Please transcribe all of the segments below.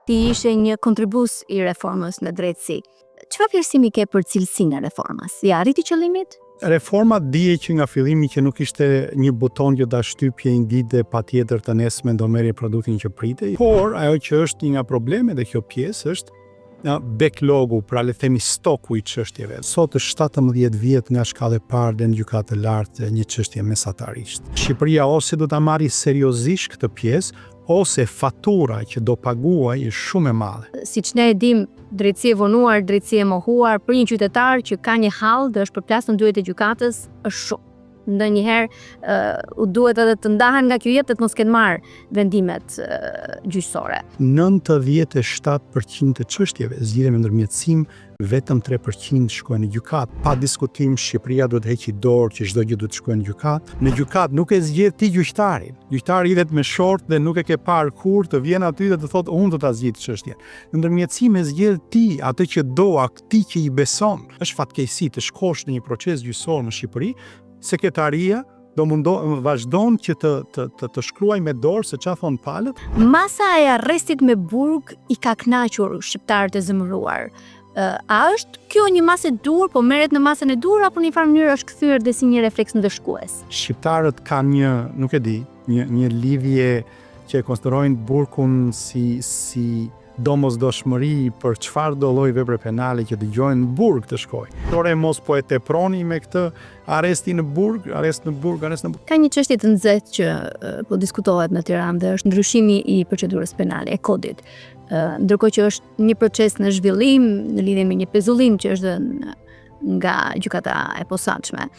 ti ishe një kontribues i reformës në drejtësi. Çfarë vlerësimi ke për cilësinë e reformës? Ja arriti qëllimit? Reforma dije që nga fillimi që nuk ishte një buton që da shtypje indite pa tjetër të nesme do merje produktin që prite, por ajo që është një nga probleme dhe kjo pjesë është backlogu, pra le themi stoku i çështjeve. Sot është 17 vjet nga shkalla e parë dhe në gjykatë të lartë një çështje mesatarisht. Shqipëria ose do ta marrë seriozisht këtë pjesë, ose fatura që do paguaj është shumë e madhe. Siç ne e dim, drejtësi e vonuar, drejtësi e mohuar për një qytetar që ka një hall dhe është përplasur në dyert e gjykatës është shumë. Ndonjëherë u duhet edhe të ndahen nga kjo jetë të mos kenë marrë vendimet gjyqësore. 97% të çështjeve zgjidhen me ndërmjetësim, vetëm 3% shkojnë në gjykat. Pa diskutim, Shqipëria duhet të heqë dorë që çdo gjë duhet të shkojë në gjykat. Në gjykat nuk e zgjedh ti gjyqtarin. Gjyqtari hidhet me short dhe nuk e ke parë kur të vjen aty dhe të thotë unë do ta zgjidh çështjen. Në ndërmjetësim e zgjedh ti atë që do, atë që i beson. Është fatkeqësi të shkosh në një proces gjyqësor në Shqipëri, sekretaria do vazhdon që të shkruaj me dorë se çfarë thon palët. Masa e arrestit me burg i ka kënaqur shqiptarët e zemëruar. A është kjo një masë e dur, po merret në masën e dur apo në një farë mënyrë është kthyer dhe si një refleks ndëshkues? Shqiptarët kanë një, nuk e di, një lidhje që e konsiderojnë burgun si domosdoshmëri për çfarë do lloj vepre penale që dëgjojnë në burg të shkojë. Por mos po e teproni me këtë arrest në burg. Ka një çështje të nxehtë që po diskutohet në Tiranë dhe është ndryshimi i procedurës penale, e kodit. Ndërkohë që është një proces në zhvillim në lidhje me një pezullim që është dhënë nga gjykata e posaçme.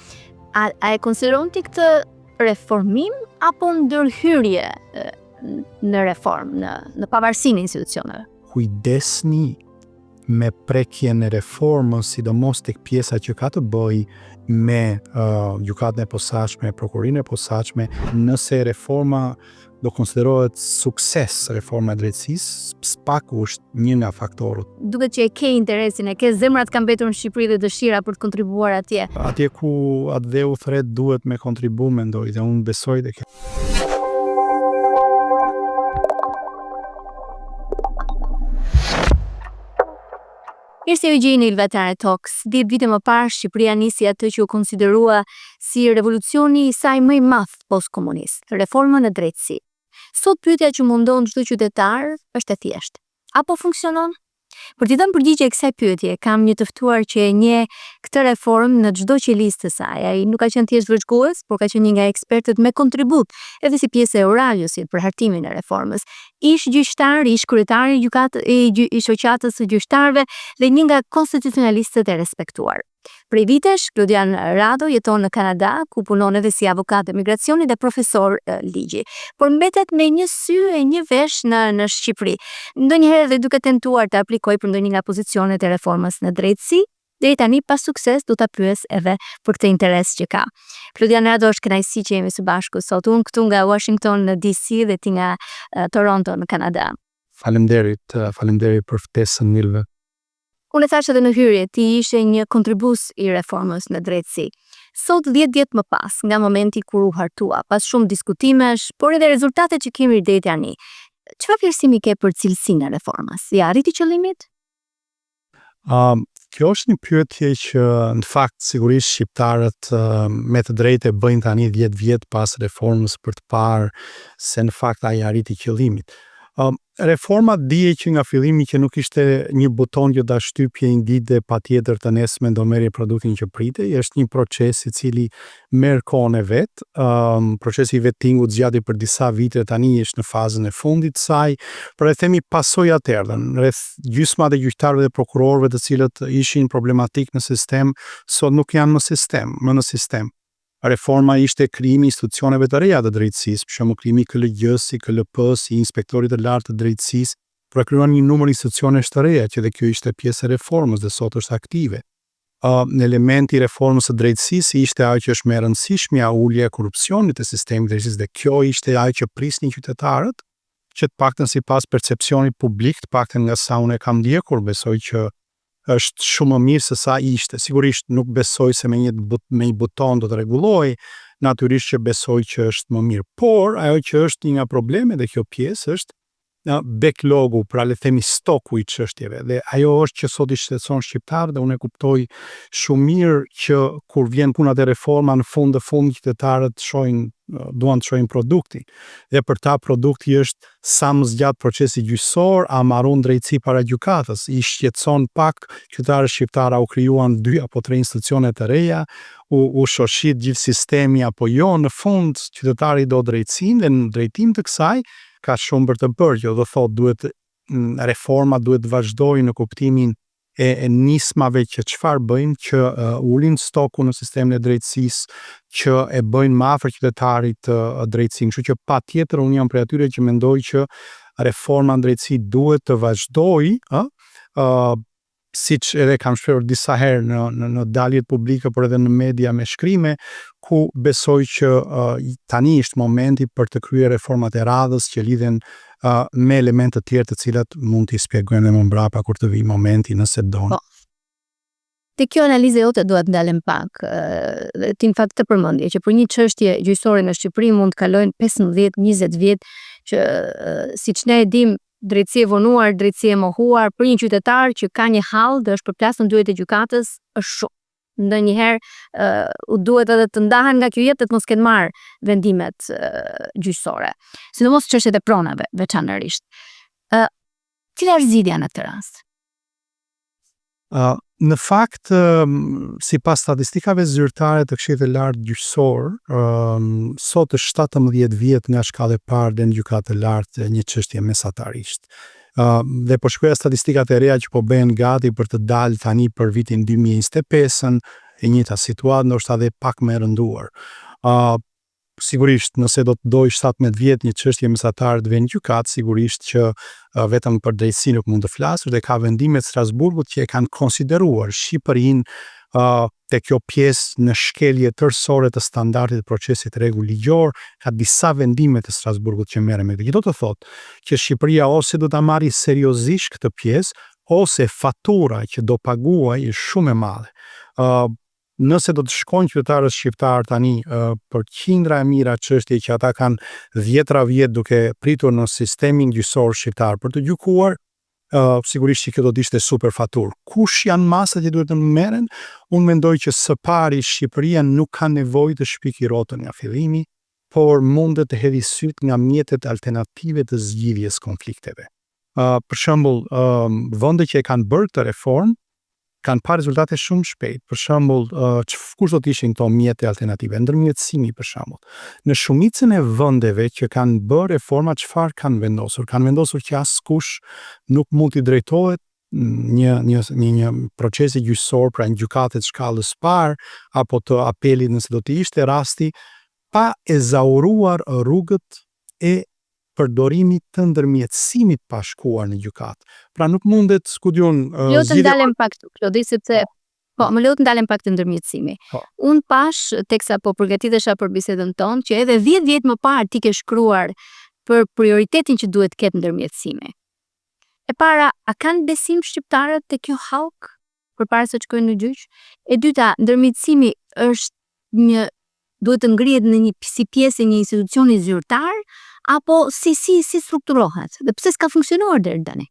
A e konsideron ti këtë reformim apo ndërhyrje në reformë, në pavarësinë e institucioneve? Kujdesni me prekjen e reformës, sidomos tek pjesa që ka të bëjë me gjykatën e posaçme, prokurinë e posaçme, nëse reforma do konsiderohet sukses, reforma e drejtësisë, spaku është një nga faktorët. Duket që e ke interesin, e ke zemrat kanë mbetur në Shqipëri dhe dëshira për të kontribuar atje. Atje ku atë dhe u thret duhet me kontribu, mendoj, dhe unë besoj dhe kjo. Mirë se u gjeni në Ilvetare Talks. 10 vite më parë, Shqipëria nisi atë që u konsiderua si revolucioni i saj më i madh post-komunist, reformën e drejtësisë. Sot pyetja që mundon çdo qytetar është e thjeshtë. Apo funksionon? Për t'i dhënë përgjigje kësaj pyetje, kam një të ftuar që e njeh këtë reformë në çdo qelistë të saj. Ai nuk ka qenë thjesht vëzhgues, por ka qenë një nga ekspertët me kontribut, edhe si pjesë e Oraliosit për hartimin e reformës. Ish gjyqtar, ish kryetari i shoqatës së gjyqtarëve dhe një nga konstitucionalistët e respektuar. Prej vitesh, Klodian Rado jeton në Kanada, ku punon edhe si avokat e migracioni dhe profesor ligji, por mbetet me një sy e një vesh në Shqipëri. Ndonjëherë dhe duke tentuar të aplikojë për ndonjë nga pozicionet e reformës në drejtësi, deri tani pas sukses do ta pyes edhe për këtë interes që ka. Klodian Rado, është kënaqësi që jemi së bashku sot, unë këtu nga Washington në DC dhe ti nga Toronto në Kanada. Faleminderit për ftesën, Milve. Unë e thash edhe në hyrje, ti ishe një kontribues i reformës në drejtësi. Sot 10 vjet më pas, nga momenti kur u hartua, pas shumë diskutimesh, por edhe rezultatet që kemi deri tani, çfarë vlerësimi ke për cilësinë e reformës? I arriti qëllimit? Kjo është një pyetje që në fakt sigurisht shqiptarët me të drejtë e bëjnë tani 10 vjet pas reformës për të parë se në fakt ai arriti qëllimit. Reforma dije që nga fillimi që nuk ishte një buton që da shtypje indite pa tjetër të nesme do merje produktin që prite, është një proces i cili merr kohën e vet. Procesi i vettingut zgjati për disa vite, tani është në fazën e fundit të saj, por e themi pasojat erdhën, rreth gjysma e gjyqtarëve dhe prokurorëve të cilët ishin problematik në sistem, sot nuk janë më në sistem. Reforma ishte krijimi i institucioneve të reja të drejtësisë, për shembull krijimi i KLG-s, i KLP-s, i inspektorit të lartë të drejtësisë, për krijuar një numër institucionesh të reja, që dhe kjo ishte pjesë e reformës dhe sot është aktive. Në elementi i reformës së drejtësisë ishte ajo që është më e rëndësishmja, ulja e korrupsionit të sistemit të drejtësisë, dhe kjo ishte ajo që prisnin qytetarët, që të paktën sipas percepcionit publik, të paktën nga sa unë e kam ndjekur, besoj që është shumë më mirë se sa ishte. Sigurisht nuk besoj se me një buton do të rregulloj, natyrisht që besoj që është më mirë. Por ajo që është një nga probleme dhe kjo pjesë është backlogu, pra le themi stoku I çështjeve. Dhe ajo është që sot I shqetëson shqiptarët dhe unë e kuptoj shumë mirë që kur vjen puna te reforma në fund qytetarët duan të shohin produktin. Dhe për ta produkti është sa më zgjat procesi gjyqësor, a marrun drejtësi para gjykatës. I shqetëson pak qytetarët shqiptarë, u krijuan 2 apo 3 institucione të reja, u shoshit gjithë sistemi apo jo, në fund qytetari do drejtësinë dhe në drejtim të kësaj ka shumë për të bërë, që do thotë reforma duhet të vazhdojë në kuptimin e nismave që çfarë bëjnë që ulin stoku në sistemin e drejtësisë, që e bëjnë më afër qytetarit drejtësinë. Kështu që patjetër unë jam prej atyre që mendoj që reforma në drejtësi duhet të vazhdojë, siç edhe kam shprehur disa herë në daljet publike por edhe në media me shkrime, ku besoj që tani është momenti për të kryer reformat e radhës që lidhen me elemente të tjera të cilat mund t'i shpjegojmë më mbrapa kur të vijë momenti nëse don. Te kjo analizë jote duhet ndalem pak. Ti në fakt të përmendje që për një çështje gjyqësore në Shqipëri mund të kalojnë 15-20 vjet që siç ne e dimë drejtësi e vonuar, drejtësi e mohuar për një qytetar që ka një hall dhe është përplasur dyert e gjykatës është shumë. Ndonjëherë u duhet edhe të ndahen nga kjo jetë të mos kenë marrë vendimet gjyqësore. Sidomos çështjet e pronave veçanërisht. Cila është zgjidhja në këtë rast? Në fakt, sipas statistikave zyrtare të Këshillit të Lartë Gjyqësor, sot është 17 vjet nga shkalla e parë dhe në gjykatë të lartë një çështje mesatarisht. Dhe po shkruaja statistikat e reja që po bëhen gati për të dalë tani për vitin 2025, e njëjta situatë, ndoshta edhe pak më e rënduar. Sigurisht, nëse do të dojë 17 vjet një çështje mesatare të vjen në gjykatë, sigurisht që vetëm për drejtësi nuk mund të flasësh dhe ka vendimet Strasburgut që e kanë konsideruar Shqipërinë te kjo pjesë në shkelje tërësore të standardit të procesit rregull-ligjor, ka disa vendime të Strasburgut që merren me këtë. Do të thotë që Shqipëria ose do ta marrë seriozisht këtë pjesë, ose fatura që do paguajë është shumë e madhe. Nëse do të shkojnë qytetarët shqiptar tani për qindra e mira çështje që ata kanë 10 vjet duke pritur në sistemin gjyqësor shqiptar për të gjykuar, sigurisht që kjo do të ishte super faturë. Kush janë masat që duhet të merren? Unë mendoj që së pari Shqipëria nuk ka nevojë të shpiki rrotën nga fillimi, por mundet të hedhë syt nga mjetet alternative të zgjidhjes konflikteve. Për shembull, vende që e kanë bërë këtë reformë kanë parë rezultate shumë shpejt. Për shembull, kush do të ishin këto mjete alternative? Ndërmjetësimi për shembull. Në shumicën e vendeve që kanë bërë reforma, çfarë kanë vendosur? Kanë vendosur që askush nuk mund t'i drejtohet një procesi gjyqësor, pra një gjykatë të shkallës parë apo të apelit nëse do të ishte rasti, pa ezauruar rrugët e përdorimit të ndërmjetësimit pa shkuar në gjykatë. Pra nuk mundet Jo të ndalem pak këtu, Klodi, sepse më lejo të ndalem pak të ndërmjetësimi. Unë pash teksa po përgatitesha për bisedën tonë që edhe 10 vjet më parë ti ke shkruar për prioritetin që duhet të ketë ndërmjetësimi. E para, a kanë besim shqiptarët te kjo hallk përpara se të shkojnë në gjyq? E dyta, ndërmjetësimi është duhet të ngrihet në si pjesë e një institucioni zyrtar apo si strukturohet dhe pse s'ka funksionuar deri tani?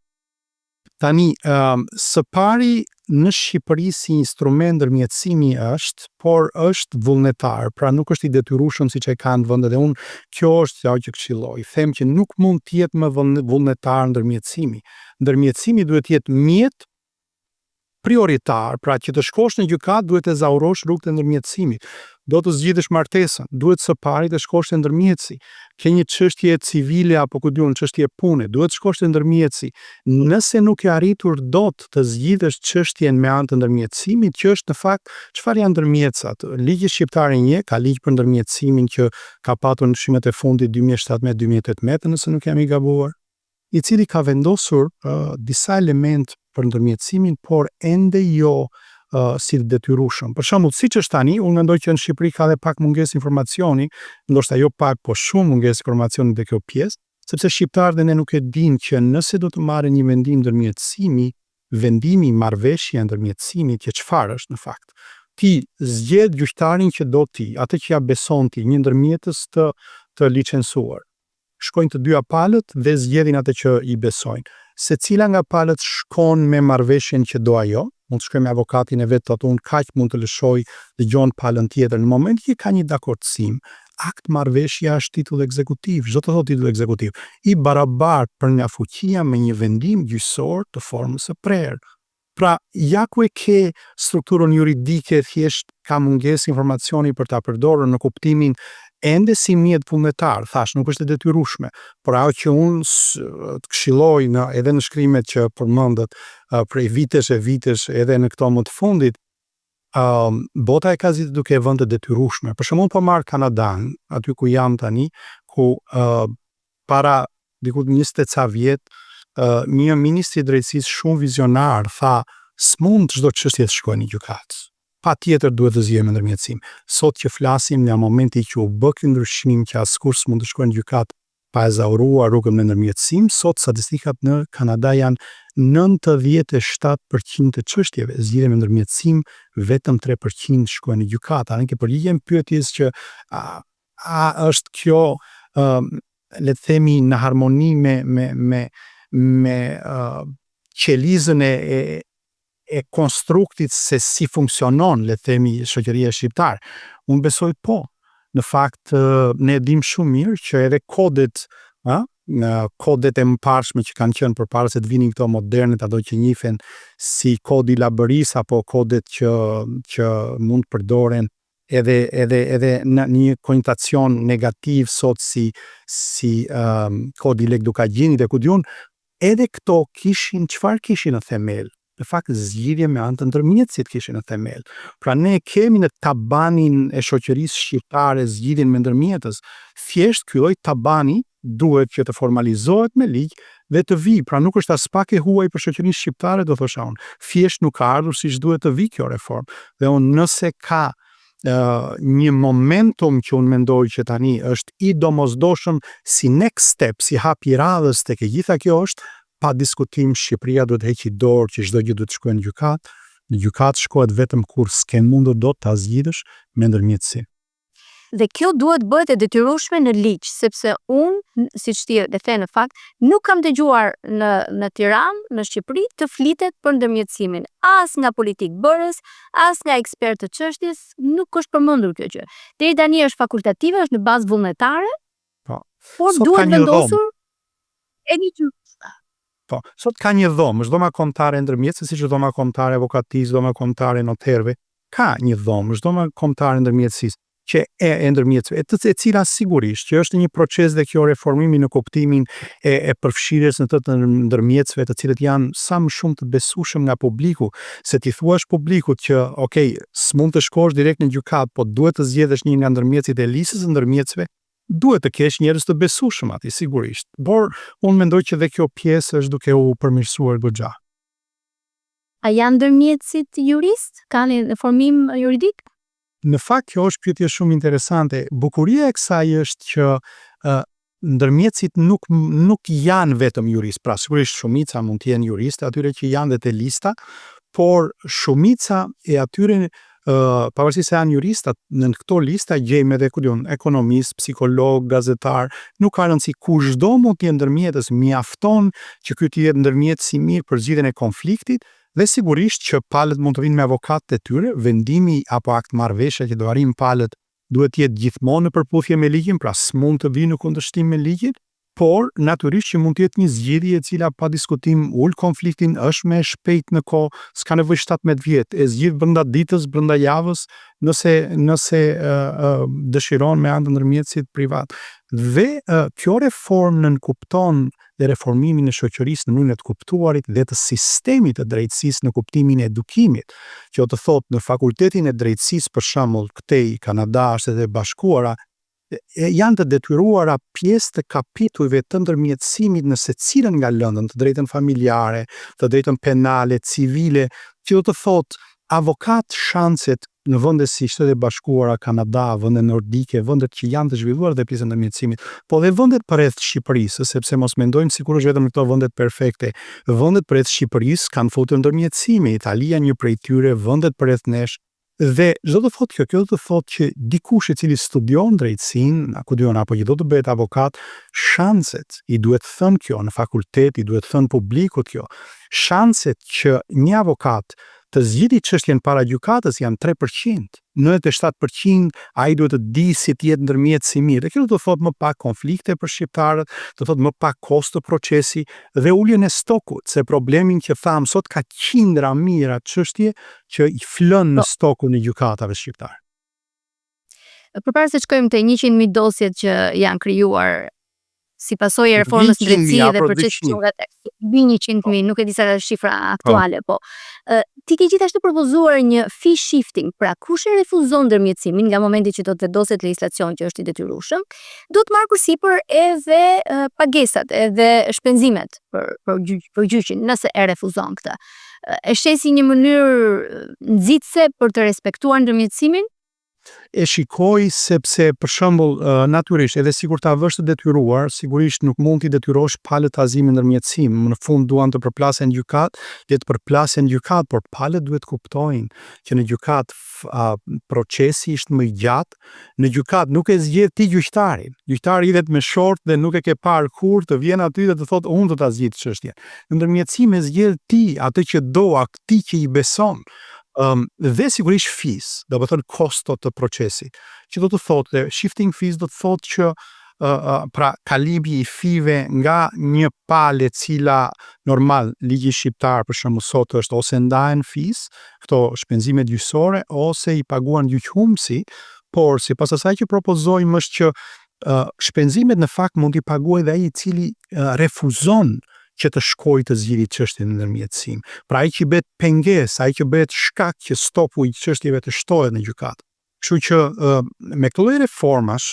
Tani, së pari në Shqipëri si instrument ndërmjetësimi është, por është vullnetar, pra nuk është i detyrueshëm siç e kanë vendet e unë. Kjo është ajo që këshilloj. Them që nuk mund të jetë më vullnetar ndërmjetësimi. Ndërmjetësimi duhet të jetë mjet prioritar, pra që të shkosh në gjykatë duhet të ezaurosh rrugën e ndërmjetësimit. Do të zgjidhësh martesën, duhet së pari të shkosh te ndërmjetësi. Ke një çështje civile apo ku diun çështje pune, duhet të shkosh te ndërmjetësi. Nëse nuk e arritur dot të zgjidhësh çështjen me anë të ndërmjetësimit, që është në fakt çfarë janë ndërmjetësat? Ligji shqiptar ka ligj për ndërmjetësimin që ka patur në ndryshimet e fundit 2017-2018, nëse nuk jam i gabuar, i cili ka vendosur disa element për ndërmjetësimin, por ende jo si të detyrueshëm. Për shembull, siç është tani, unë mendoj që në Shqipëri ka edhe pak mungesë informacioni, ndoshta jo pak, po shumë mungesë informacioni te kjo pjesë, sepse shqiptarët ne nuk e dinë që nëse do të marrin një vendim ndërmjetësimi, vendimi marrëveshje ndërmjetësimit që çfarë është në fakt. Ti zgjedh gjyqtarin që do ti, atë që ja beson ti, një ndërmjetës të licencuar. shkojnë të dyja palët dhe zgjedhin atë që i besojnë. Secila nga palët shkon me marrëveshjen që do ajo, mund të shkojë me avokatin e vet, thotë unë kaq mund të lëshoj dëgjon palën tjetër. Në moment që ka një dakordsim, akt marrëveshja është titull ekzekutiv, çdo të thotë titull ekzekutiv, i barabartë për nga fuqia me një vendim gjyqësor të formës së prerë. Pra, ja ku e ke strukturën juridike, thjesht ka mungesë informacioni për ta përdorur në kuptimin ende si mjet vullnetar, thash, nuk është e detyrueshme, por ajo që unë të këshilloj edhe në shkrimet që përmendet prej vitesh e vitesh edhe në këto më të fundit, bota e ka zgjedhur duke e vënë të detyrueshme. Për shembull, po marr Kanadan, aty ku jam tani, ku para diku 20 ca vjet, një ministri i drejtësisë shumë vizionar tha, s'mund çdo çështje të shkojë në gjykat. Patjetër duhet të zgjidhemi ndërmjetësim. Sot që flasim nga momenti që u bë ky ndryshim që askush s'mund të shkojë në gjykat pa e zauruar rrugën në ndërmjetësim, sot statistikat në Kanada janë 97% të çështjeve zgjidhen me ndërmjetësim, vetëm 3% shkojnë në gjykat. A ne ke përgjigjen pyetjes që a është kjo le të themi në harmoni me qelizën e konstruktit se si funksionon, le të themi, shoqëria shqiptare. Unë besoj po. Në fakt, ne dim shumë mirë që edhe kodet e mëparshme që kanë qenë përpara se të vinin këto modernet, ato që njihen si kodi labëris apo kodet që mund të përdoren edhe në një konnotacion negativ sot si kodi Lekdukagjinit e ku diun, edhe këto çfarë kishin në themel? Në fakt zgjidhje me anë të ndërmjetësit kishin në themel. Pra ne kemi në tabanin e shoqërisë shqiptare zgjidhjen me ndërmjetës, thjesht ky lloj tabani duhet që të formalizohet me ligj dhe të vi, pra nuk është as pak e huaj për shoqërinë shqiptare, do thosha unë. Thjesht nuk ka ardhur siç duhet të vi kjo reformë. Dhe unë nëse ka një momentum që unë mendoj që tani është i domosdoshëm si next step, si hap i radhës tek e gjitha kjo është, pa diskutim Shqipëria duhet heqë dorë që çdo gjë duhet të shkojë në gjykat. Në gjykat shkohet vetëm kur s'ke mundur dot ta zgjidhësh me ndërmjetësi. Dhe kjo duhet bëhet e detyrueshme në ligj, sepse unë, siç ti e the në fakt, nuk kam dëgjuar në Tiranë, në Shqipëri të flitet për ndërmjetësimin, as nga politik bërës, as nga ekspertë të çështjes, nuk është përmendur kjo gjë. Deri tani është fakultative, është në bazë vullnetare, Po. por duhet vendosur e një gjë. Po, sot ka një dhomë, është dhoma kombëtare e ndërmjetësve, siç është dhoma kombëtare e avokatisë, dhoma kombëtare e noterëve. Ka një dhomë, është dhoma kombëtare e ndërmjetësisë, që e ndërmjetësve, e cila sigurisht që është një proces dhe kjo reformimi në kuptimin e përfshirjes në të ndërmjetësve, të cilët janë sa më shumë të besueshëm nga publiku, se ti thuash publikut që, okay, s'mund të shkosh direkt në gjykat, po duhet të zgjedhësh një nga ndërmjetësit e listës së ndërmjetësve, duhet të kesh njerëz të besueshëm aty, sigurisht. Por unë mendoj që dhe kjo pjesë është duke u përmirësuar goxha. A janë ndërmjetësit juristë? Kanë formim juridik? Në fakt kjo është pyetje shumë interesante. Bukuria e kësaj është që ndërmjetësit nuk janë vetëm juristë. Pra sigurisht shumica mund të jenë juristë, atyre që janë dhe te lista, por shumica e atyre pavarësisht se janë juristat, në këto lista gjejmë edhe ekonomist, psikolog, gazetar, nuk ka rëndësi kushdo mund të jetë ndërmjetës, mjafton që ky të jetë ndërmjetës i mirë për zgjidhjen e konfliktit, dhe sigurisht që palët mund të vinë me avokatët e tyre, vendimi apo akt marrëveshja që do arrijnë palët duhet të jetë gjithmonë në përputhje me ligjin, pra s'mund të vinë në kundërshtim me ligjin, por natyrisht që mund të jetë një zgjidhje e cila pa diskutim ul konfliktin, është më e shpejt në kohë, s'ka nevojë 17 vjet, e zgjidh brenda ditës, brenda javës, nëse dëshiron me anë të ndërmjetësit privat. Dhe kjo reformë nënkupton dhe reformimin e shoqërisë në mënyrën e të kuptuarit dhe të sistemit të drejtësisë në kuptimin e edukimit, që do të thotë në fakultetin e drejtësisë për shembull këtej Kanada, Shtetet e Bashkuara, janë të detyruara pjesë të kapitujve të ndërmjetësimit në secilën nga lëndën, të drejtën familjare, të drejtën penale, civile, që do të thotë avokat shanset në vende si Shtetet e Bashkuara, Kanada, vende nordike, vendet që janë të zhvilluar dhe pjesën e ndërmjetësimit, po dhe vendet përreth Shqipërisë, sepse mos mendojmë sikur është vetëm në këto vendet perfekte. Vendet përreth Shqipërisë kanë futur ndërmjetësimi, Italia një prej tyre, vendet përreth nesh, Dhe çdo të thotë kjo do të thotë që dikush i cili studion drejtësinë, apo që do të bëhet avokat, shanset i duhet thënë kjo në fakultet, i duhet thënë publikut kjo. Shanset që një avokat të zgjidhë çështjen para gjykatës janë 3%. 97% ai duhet të di si të jetë ndërmjetësi mirë. Dhe kjo do të thotë më pak konflikte për shqiptarët, do të thotë më pak kosto procesi dhe uljen e stokut, se problemin që tham sot ka qindra mijëra çështje që i flën në stokun e gjykatave shqiptare. Përpara se të shkojmë te 100.000 dosjet që janë krijuar si pasojë e reformës në drejtësi dhe procesit 100.000, nuk e di sa shifra aktuale, po. Ti ke gjithashtu propozuar një fee shifting, pra kush e refuzon ndërmjetësimin nga momenti që do të vendoset legislacion që është i detyrueshëm, do të marrë përsipër edhe pagesat, edhe shpenzimet për gjyqin nëse e refuzon këtë. E sheh si një mënyrë nxitse për të respektuar ndërmjetësimin? E shikoj sepse për shembull natyrisht edhe sikur ta vësh të detyruar, sigurisht nuk mund t'i detyrosh palët azimin ndërmjetësim. Në fund duan të përplasen gjykat, le të përplasen gjykat, por palët duhet kuptojnë që në gjykat procesi është më i gjatë, në gjykat nuk e zgjedh ti gjyqtarin. Gjyqtari hidhet me short dhe nuk e ke parë kur të vjen aty dhe të thotë unë do ta zgjidh çështjen. Në ndërmjetësim e zgjedh ti atë që do, atë që i beson. Dhe sigurisht fees, do të thotë kostot të procesit, që do të thotë shifting fees do të thotë që pra kalimi i five nga një palë e cila normal ligji shqiptar për shembull sot është ose ndahen fees, këto shpenzimet gjyqësore, ose i paguan gjyqhumsi, por sipas asaj që propozojmë është që shpenzimet në fakt mund t'i paguajë dhe ai i cili refuzon që të shkojë të zgjidhë çështjen në ndërmjetësim. Pra ai që bëhet pengesë, ai që bëhet shkak që stopu i çështjeve të shtohet në gjykat. Kështu që me këto lloj reformash,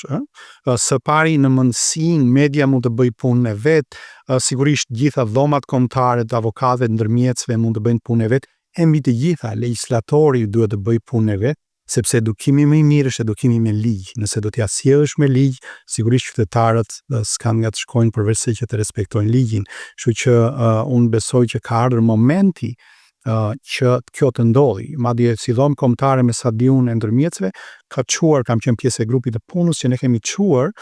së pari në mundësinë media mund të bëjë punën e vet, sigurisht gjitha dhomat kombëtare të avokatëve, ndërmjetësve mund të bëjnë punën e vet, e mbi të gjitha legjislatori duhet të bëjë punën e vet, sepse edukimi më i mirë është edukimi me ligj. Nëse do t'ia sjellësh me ligj, sigurisht qytetarët s'kan nga të shkojnë përveç se që të respektojnë ligjin. Kështu që unë besoj që ka ardhur momenti që kjo të ndodhi. Madje si dhomë kombëtare me Sadiun e ndërmjetësve ka çuar, kam qenë pjesë e grupit të punës që ne kemi çuar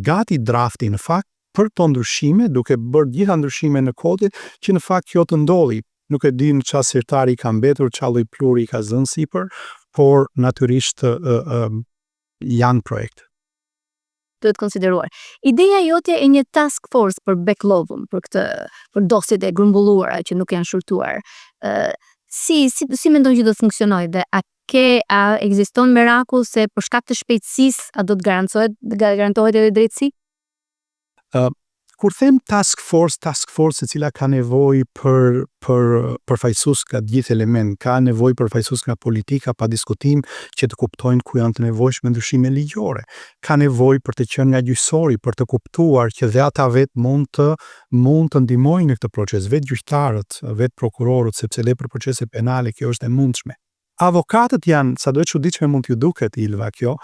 gati drafti në fakt për to ndryshime, duke bërë gjitha ndryshime në kodin që në fakt kjo të ndodhi. Nuk e di në çfarë sirtari ka mbetur, çfarë lloj pluri ka zënë sipër, por natyrisht janë projekte. Duhet konsideruar. Ideja jote e një task force për backlogun, për dosjet e grumbulluara që nuk janë shurtuar. Si mendon që do të funksionojë dhe a ekziston mirakull se për shkak të shpejtësisë a do të garantohet edhe drejtësi? Kur them task force e cila ka nevojë për përfaqësues nga gjithë element, ka nevojë përfaqësues nga politika pa diskutim që të kuptojnë ku janë të nevojshme ndryshime ligjore. Ka nevojë për të qenë nga gjyqësori për të kuptuar që dhe ata vetë mund të ndihmojnë në këtë proces, vetë gjyqtarët, vetë prokurorët, sepse le për procese penale kjo është e mundshme. Avokatët janë, sado e çuditshme mund t'ju duket Ilva kjo,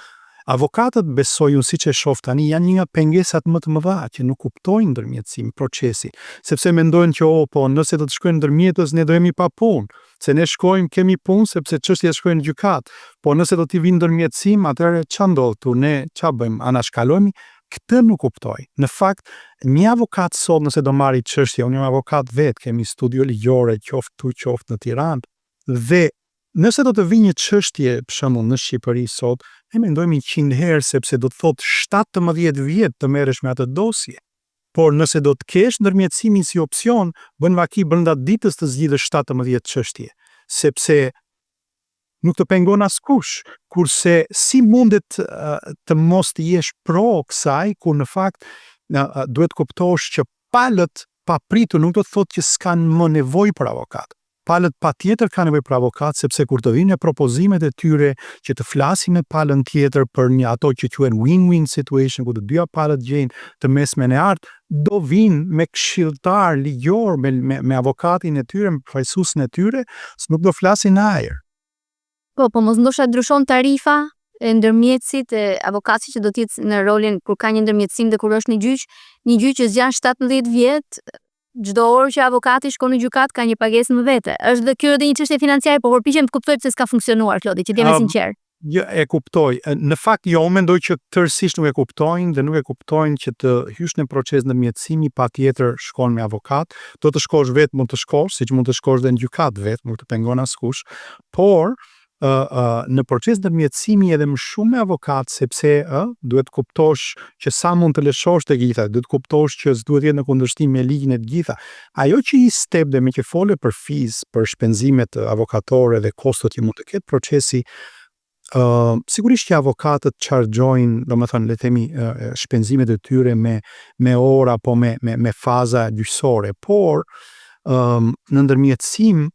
avokatët besoj unë siç e shoh tani janë një nga pengesat më të mëdha që nuk kuptojnë ndërmjetësim procesi, sepse mendojnë që po nëse do të shkojnë ndërmjetës ne do jemi pa punë, se ne shkojmë kemi punë sepse çështjet shkojnë në gjykat, po nëse do t'i vinë ndërmjetësim atëherë ç'a ndodh tu, ne ç'a bëjmë, anashkalojmë. Këtë nuk kuptoj. Në fakt, një avokat sot nëse do marri çështje, unë jam avokat vetë, kemi studio ligjore qoftë në Tiranë, dhe nëse do të vinë një çështje për shembull në Shqipëri sot, ne mendojmë 100 herë sepse do të thotë 17 vjet të merresh me atë dosje. Por nëse do të kesh ndërmjetësimin si opsion, bën vaki brenda ditës të zgjidhësh 17 çështje, sepse nuk të pengon askush, kurse si mundet të mos të jesh pro kësaj, kur në fakt duhet kuptosh që palët papritur nuk do të thotë që s'kan më nevojë për avokat. Palët patjetër kanë nevojë për avokat, sepse kur të vinë propozimet e tyre që të flasin me palën tjetër për një ato që quhen win-win situation, ku të dyja palët gjejnë të mesmen e artë, do vinë me këshilltar ligjor, me avokatin e tyre, me përfaqësuesin e tyre, nuk do flasin në ajër. Po mos ndoshta ndryshon tarifa e ndërmjetësit e avokatit që do të jetë në rolin kur ka një ndërmjetësim dhe kur është një gjyq që zgjan 17 vjet, çdo orë që avokati shkon në gjykat ka një pagesë më vete. Është dhe kjo edhe një çështje financiare, por përpiqem të kuptoj pse s'ka funksionuar, Klodi, që t'jem sinqer. Jo, e kuptoj. Në fakt, jo, unë mendoj që tërësisht nuk e kuptojnë dhe nuk e kuptojnë që të hysh në proces ndërmjetësimi patjetër shkon me avokat. Do të shkosh vetë, mund të shkosh, siç mund të shkosh dhe në gjykat vetë, nuk të pengon askush, por në proces ndërmjetësimi edhe më shumë me avokat, sepse duhet kuptosh që sa mund të lëshosh të gjitha, duhet kuptosh që s'duhet jetë në kundërshtim me ligjin e të gjitha. Ajo që i step dhe me që fole për fees, për shpenzimet avokatore dhe kostot që mund të ketë procesi, sigurisht që avokatët chargjojnë, do më thënë, le themi, shpenzimet e tyre me ora, po me faza gjyqësore, por në ndërmjetësim,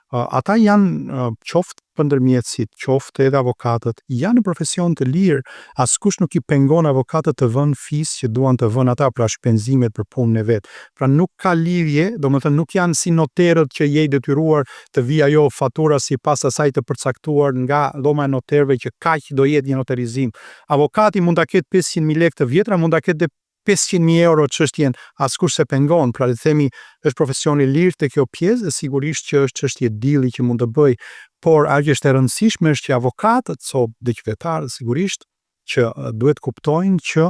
ata janë qoftë për ndërmjetësit, qoftë edhe avokatët, janë në profesion të lirë, askush nuk i pengon avokatët të vënë fees që duan të vënë ata pra shpenzimet për punën e vet. Pra nuk ka lidhje, domethënë nuk janë si noterët që je i detyruar të vi ajo fatura sipas asaj të përcaktuar nga dhoma e noterëve që kaq do jetë një noterizim. Avokati mund ta ketë 500.000 lekë të vjetra, mund ta ketë 500.000 euro çështjen, askush se pengon, pra le të themi është profesioni lirë te kjo pjesë dhe sigurisht që është çështje dilli që mund të bëj, por ajo që është e rëndësishme është që avokatët, dhe qytetarët sigurisht që duhet kuptojnë që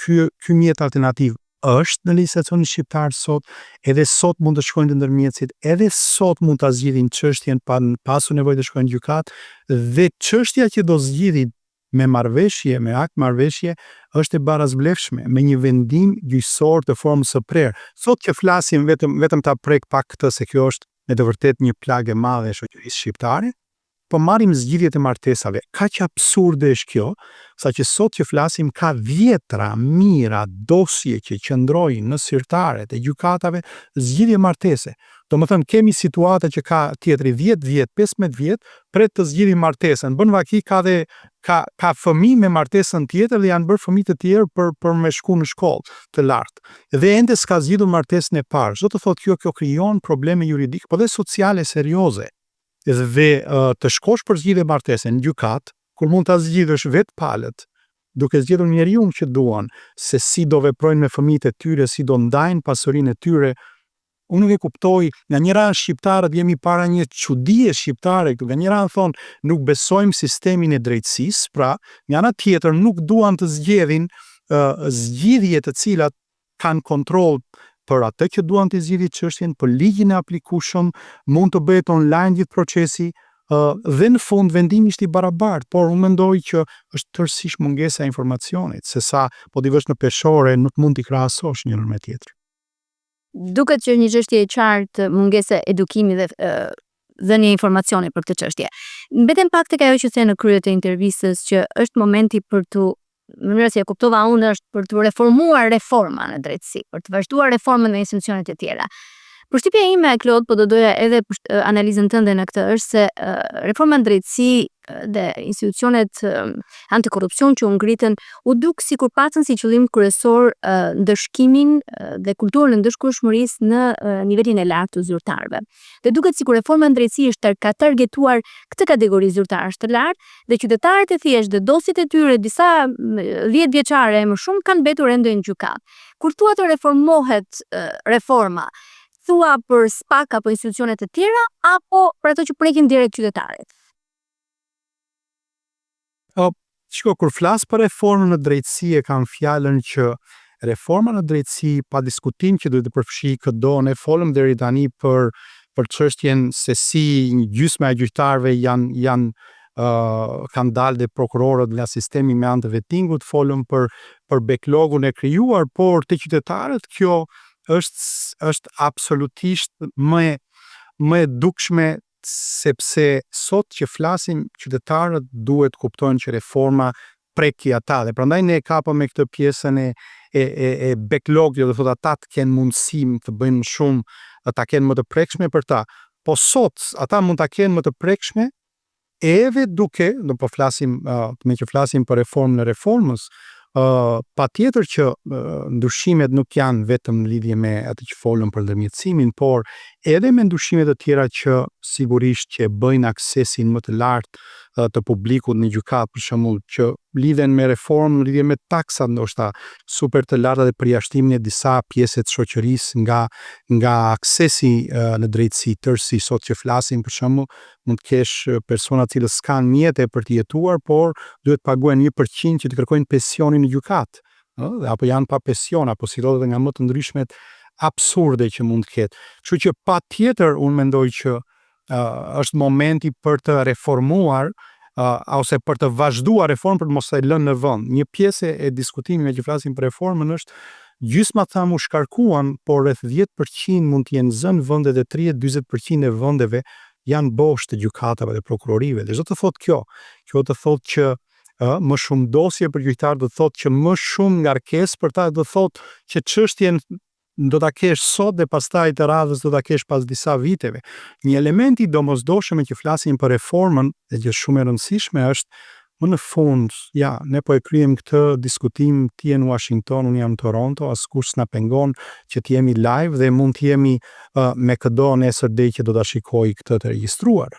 ky mjet alternativ është në legjislacionin shqiptar sot, edhe sot mund të shkojnë te ndërmjetësit, edhe sot mund ta zgjidhin çështjen pa pasur nevojë të shkojnë në gjykat, dhe çështja që do zgjidhin me marrëveshje, me akt marrëveshje, është e barazblefshme, me një vendim gjyqësor të formës së prerë. Sot që flasim vetëm ta prek pak këtë se kjo është me të vërtet një plagë e madhe e shoqërisë shqiptare, po marrim zgjidhjet e martesave. Kaq absurde është kjo, saqë sot që flasim ka dhjetra mijëra dosje që qëndrojnë në sirtaret e gjykatave zgjidhje martese. Domethënë kemi situata që ka tjetri 10 vjet, 15 vjet, pret të zgjidhin martesën. Bën vaki ka fëmijë me martesën tjetër dhe janë bërë fëmijë të tjerë për me shku në shkollë të lartë. Dhe ende s'ka zgjidhur martesën e parë. Çdo të thotë kjo krijon probleme juridike, por dhe sociale serioze. Dhe të shkosh për zgjidhje martese në gjykat, kur mund ta zgjidhësh vetë palët, duke zgjedhur njeriu që duan, se si do veprojnë me fëmijët e tyre, si do ndajnë pasurinë e tyre. Unë nuk e kuptoj, nga një ranë shqiptarët jemi para një çudie shqiptare këtu, nga një ranë thonë nuk besojmë sistemin e drejtësisë, pra nga ana tjetër nuk duan të zgjedhin zgjidhje të cilat kanë kontroll për atë që duan të zgjidhin çështjen, për ligjin e aplikueshëm, mund të bëhet online gjithë procesi, dhe në fund vendimi është i barabartë, por unë mendoj që është tërësisht mungesa e informacionit, se sa po t'i vësh në peshore nuk mund t'i krahasosh njërin me tjetrin. Duket që një çështje e qartë mungesa e edukimit dhe dhënia informacioni për këtë çështje. Mbeten pak tek ajo që the në krye të intervistës që është momenti për të, në mënyrë se e kuptova unë, është për të reformuar reforma në drejtësi, për të vazhduar reformën në institucionet e tjera. Përshtypja ime, Klod, po do doja edhe analizën tënde në këtë është se reforma në drejtësi dhe institucionet antikorrupsion që u ngritën u duk sikur patën si qëllim kryesor ndëshkimin dhe kulturën e ndëshkueshmërisë në nivelin e lartë të zyrtarëve. Dhe duket sikur reforma në drejtësi është ka targetuar këtë kategori zyrtarësh të lartë dhe qytetarët e thjeshtë dhe dosjet e tyre disa 10 vjeçare e më shumë kanë mbetur ende në gjykat. Kur thua të reformohet reforma, thua për SPAK apo institucionet e tjera apo për ato që prekin direkt qytetarit? Shiko, kur flas për reformën në drejtësi e kam fjalën që reforma në drejtësi pa diskutim që duhet të përfshijë këdo, ne folëm deri tani për çështjen se si gjysma e gjyqtarëve kanë dalë dhe prokurorët nga sistemi me anë të vettingut, folëm për backlogun e krijuar, por te qytetarët kjo është absolutisht më e dukshme, sepse sot që flasim qytetarët duhet kuptojnë që reforma preki ata dhe prandaj ne kapëm me këtë pjesën e backlog, do të thotë ata të kenë mundësi të bëjnë më shumë, ata kenë më të prekshme për ta. Po sot ata mund ta kenë më të prekshme edhe duke, me që flasim për reformën e reformës, patjetër që ndryshimet nuk janë vetëm në lidhje me atë që folëm për ndërmjetësimin, por edhe me ndryshimet të tjera që sigurisht që bëjnë aksesin më të lartë të publikut në gjykatë për shembull që lidhen me reformë, lidhen me taksa ndoshta super të larta dhe përjashtimin e disa pjesë të shoqërisë nga aksesi në drejtësi, tërësi sot që flasim për shembull, mund të kesh persona të cilët s'kan mjete për të jetuar, por duhet paguajnë 1% që të kërkojnë pensionin në gjykatë, ëh, apo janë pa pension apo sillohet nga më të ndryshmet absurde që mund të ketë. Kështu që patjetër unë mendoj që është momenti për të reformuar ose për të vazhduar reformën për të mos e lënë në vend. Një pjesë e diskutimeve që flasim për reformën është gjysma thamë u shkarkuan, por rreth 10% mund të jenë zënë vende dhe 30-40% e vendeve janë bosh të gjykatave dhe prokurorive. Dhe çdo të thotë kjo? Kjo të thotë që më shumë dosje për gjyqtar, do të thotë që më shumë ngarkesë për ta, do të thotë që çështjen do ta kesh sot dhe pastaj të radhës do ta kesh pas disa viteve. Një element i domosdoshëm që flasim për reformën dhe që është shumë e rëndësishme është më në fund, ja, ne po e kryejm këtë diskutim ti në Washington, unë jam në Toronto, askush s'na pengon që të jemi live dhe mund të jemi me këdo nesër deri që do ta shikoj këtë të regjistruar.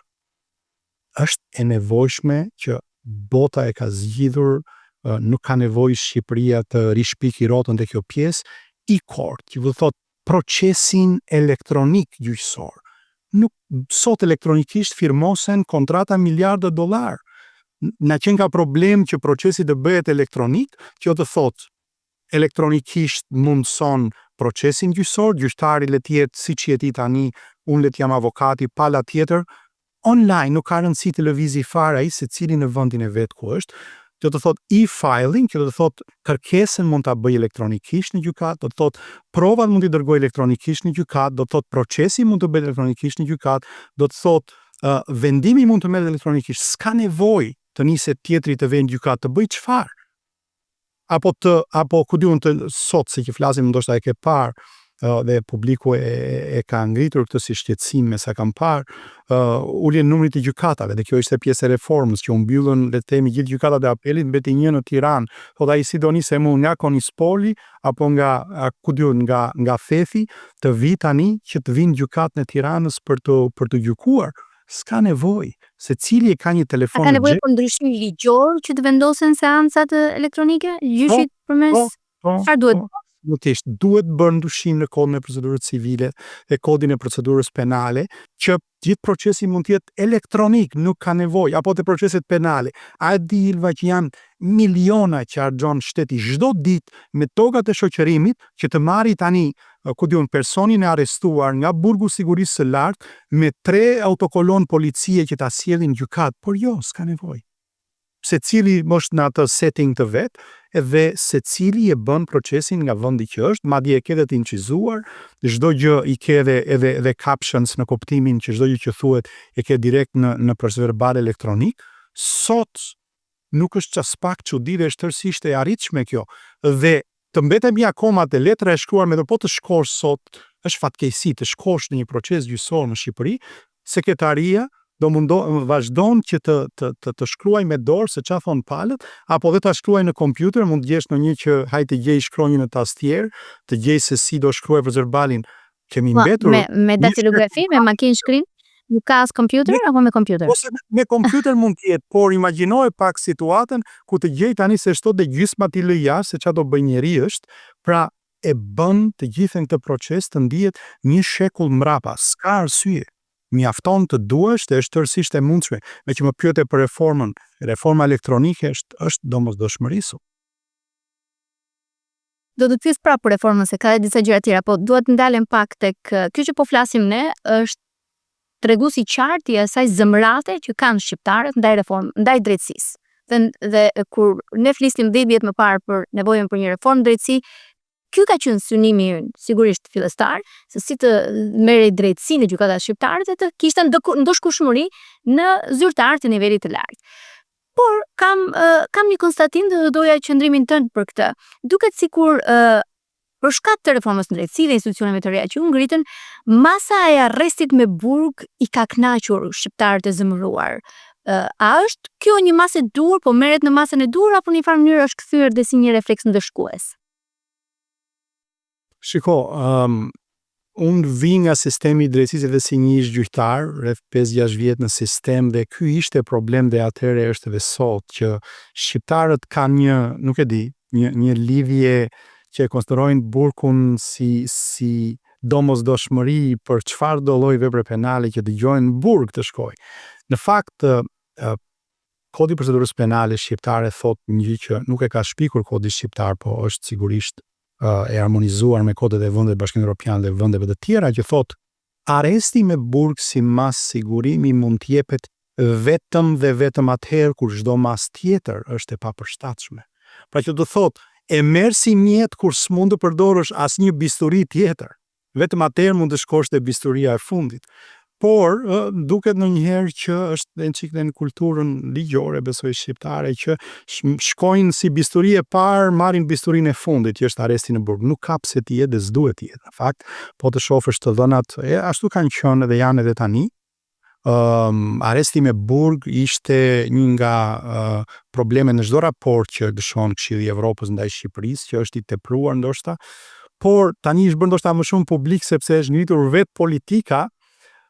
Është e nevojshme që bota e ka zgjidhur, nuk ka nevojë Shqipëria të rishpiki rrotën te kjo pjesë e-court, që do thot procesin elektronik gjyqësor. Nuk sot elektronikisht firmosen kontrata miliardë dollar. Na qenë ka problem që procesi të bëhet elektronik, që do të thot elektronikisht mundson procesin gjyqësor, gjyqtari le të jetë siç je ti tani, unë le të jam avokati, pala tjetër, online nuk ka rëndësi të lëvizi fare ai secili në vendin e vet ku është. Do të thot e-filing, që do të thot kërkesën mund ta bëj elektronikisht në gjykatë, do të thot provat mund t'i dërgoj elektronikisht në gjykatë, do të thot procesi mund të bëhet elektronikisht në gjykatë, do të thot vendimi mund të merret elektronikisht. S'ka nevojë të niset tjetri të vejë në gjykatë të bëj çfarë. Apo ku diun të sot se që flasim ndoshta e ke parë dhe publiku e ka ngritur këtë si shqetësim me sa kam parë, uljen numrit të gjykatave dhe kjo ishte pjesë e reformës që u mbyllën le të themi gjithë gjykatat e apelit, mbeti një në Tiranë. Thotë ai si do nisë mu nga Konispoli apo nga Fefi të vi tani që të vinë gjykatën e Tiranës për të gjykuar. S'ka nevojë. Secili ka një telefon. Ka nevojë për ndryshim ligjor që të vendosen seancat elektronike? Gjyqit përmes çfarë duhet? Duhet bërë ndryshim në kodin e procedurës civile dhe kodin e procedurës penale që gjithë procesi mund të jetë elektronik, nuk ka nevojë, apo të proceset penale. A di Ilva që janë miliona që harxhon shteti çdo ditë me tokat e shoqërimit që të marri tani personin e arrestuar nga burgu sigurisë së lartë me 3 autokolon policie që ta sjellin gjykat, por jo, s'ka nevojë. Secili është në atë setting të vet, edhe secili e bën procesin nga vendi që është, madje e ke edhe të incizuar, çdo gjë i ke edhe captions në kuptimin që çdo gjë që thuhet e ke direkt në procesverbal elektronik. Sot nuk është ças pak çudi dhe është tërësisht e arritshme kjo. Dhe të mbetemi akoma te letra e shkruar me do po të shkosh sot, është fatkeqësi të shkosh në një proces gjyqësor në Shqipëri, sekretaria do vazhdon që të shkruaj me dorë se çfarë thon palët, apo dhe ta shkruaj në kompjuter, mund të gjesh në një që hajtë gjej shkronjën në tastier, të gjej se si do shkruaj verbalin. Kemi mbetur me datilografi, me makinë shkrim, nuk ka as kompjuter apo me kompjuter? Ose me kompjuter mund të jetë, por imagjinoje pak situatën ku të gjej tani se çdo dhe gjysma ti lë jashtë se çfarë do bëj njeri është, pra e bën të gjithën këtë proces të ndihet një shekull mbrapa, s'ka arsye. Mjafton të duash dhe është tërësisht e mundshme. Me që më pyete për reformën, reforma elektronike është domosdoshmërisë. Do të pyes prapë për reformën se ka edhe disa gjëra tjera, po duhet ndalem pak tek kjo që po flasim ne, është treguesi i qartë i asaj zëmrate që kanë shqiptarët ndaj reformës, ndaj drejtësisë. Dhe kur ne flisnim 10 vjet më parë për nevojën për një reformë drejtësi, ky ka qenë synimi ynë, sigurisht fillestar, se si të merrej drejtësi në gjykata shqiptare dhe të kishte ndoshkueshmëri në zyrtar të nivelit të lartë. Por kam një konstatim dhe doja qëndrimin tënd për këtë. Duket sikur për shkak të reformës në drejtësi dhe institucioneve të reja që u ngritën, masa e arrestit me burg i ka kënaqur shqiptarët e zemëruar. A është kjo një masë e dur, po merret në masën e dur apo në një farë mënyrë është kthyer dhe si një refleks ndëshkues? Shiko, unë vi nga sistemi i drejtësisë dhe si një ish gjyqtar, rreth 5-6 vjet në sistem dhe ky ishte problem dhe atëherë është edhe sot që shqiptarët kanë një, nuk e di, një lidhje që e konsiderojnë burgun si domosdoshmëri për çfarë do lloj vepre penale që dëgjojnë në burg të shkojë. Në fakt, Kodi i procedurës penale shqiptare thotë një gjë që nuk e ka shpikur kodi shqiptar, po është sigurisht e harmonizuar me kodet e vendeve Bashkimit Evropian dhe vendeve të tjera, që thotë arresti me burg si mas sigurimi mund të jepet vetëm dhe vetëm atëherë kur çdo mas tjetër është e papërshtatshme. Pra që do thotë e merr si mjet kur s'mund të përdorësh asnjë bisturi tjetër. Vetëm atëherë mund të shkosh te bisturia e fundit. Por duket ndonjëherë që është një çik në kulturën ligjore, besoj shqiptare, që shkojnë si bisturi e parë, marrin bisturinë e fundit, që është arresti në burg. Nuk ka pse të jetë dhe s'duhet të jetë. Në fakt, po të shohësh të dhënat, ashtu kanë qenë dhe janë edhe tani. Arresti me burg ishte një nga probleme në çdo raport që dëshon Këshilli i Evropës ndaj Shqipërisë, që është i tepruar ndoshta, por tani është bërë ndoshta më shumë publik sepse është ngritur vetë politika.